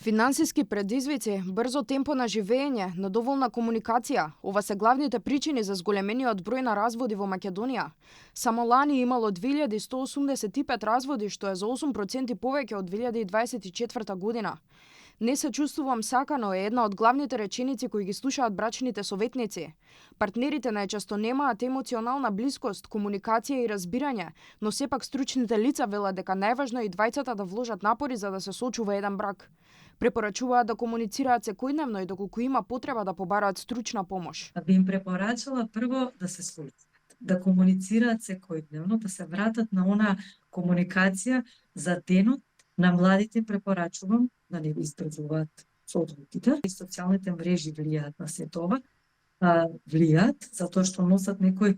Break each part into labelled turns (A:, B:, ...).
A: Финансиски предизвици, брзо темпо на живење, недоволна комуникација – ова се главните причини за зголемениот број на разводи во Македонија. Само лани имало 2185 разводи, што е за 8% повеќе од 2024 година. Не се чувствувам сакано е една од главните реченици кои ги слушаат брачните советници. Партнерите најчесто немаат емоционална блискост, комуникација и разбирање, но сепак стручните лица велат дека најважно е и двајцата да вложат напори за да се сочува еден брак. Препорачуваат да комуницираат секојдневно и доколку има потреба да побараат стручна помош.
B: Би им препорачала прво да се слушаат, да комуницираат секојдневно, да се вратат на она комуникација за денот. На младите препорачувам да не избрзуваат со одлуките. И социјалните мрежи влијаат на сето ова, влијаат затоа што носат некои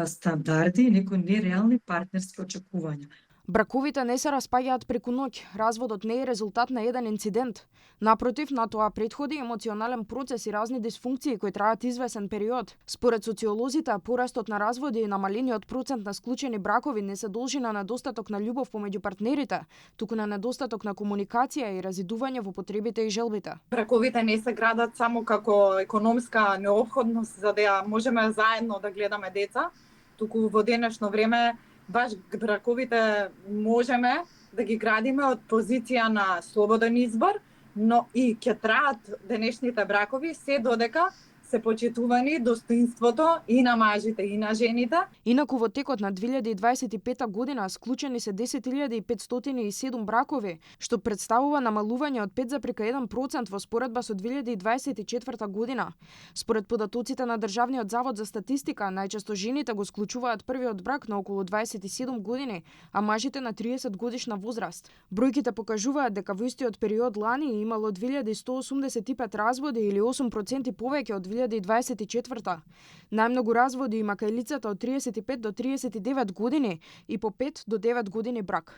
B: стандарди и некои нереални партнерски очекувања.
A: Браковите не се распаѓаат преку ноќ. Разводот не е резултат на еден инцидент. Напротив, на тоа претходи емоционален процес и разни дисфункции кои траат извесен период. Според социолозите, порастот на разводи и намалениот процент на склучени бракови не се должи на недостаток на љубов помеѓу партнерите, туку на недостаток на комуникација и разидување во потребите и желбите.
C: Браковите не се градат само како економска неопходност за да можеме заедно да гледаме деца, туку во денешно време баш браковите можеме да ги градиме од позиција на слободен избор, но и ќе траат денешните бракови се додека се почитувани достоинството и на мажите и на жените.
A: Инаку во текот на 2025 година склучени се 10.507 бракови, што представува намалување од 5,1% во споредба со 2024 година. Според податоците на Државниот завод за статистика, најчесто жените го склучуваат првиот брак на околу 27 години, а мажите на 30 годишна возраст. Бројките покажуваат дека во истиот период лани имало 2185 разводи или 8% повеќе од 2024. Најмногу разводи има кај лицата од 35 до 39 години и по 5 до 9 години брак.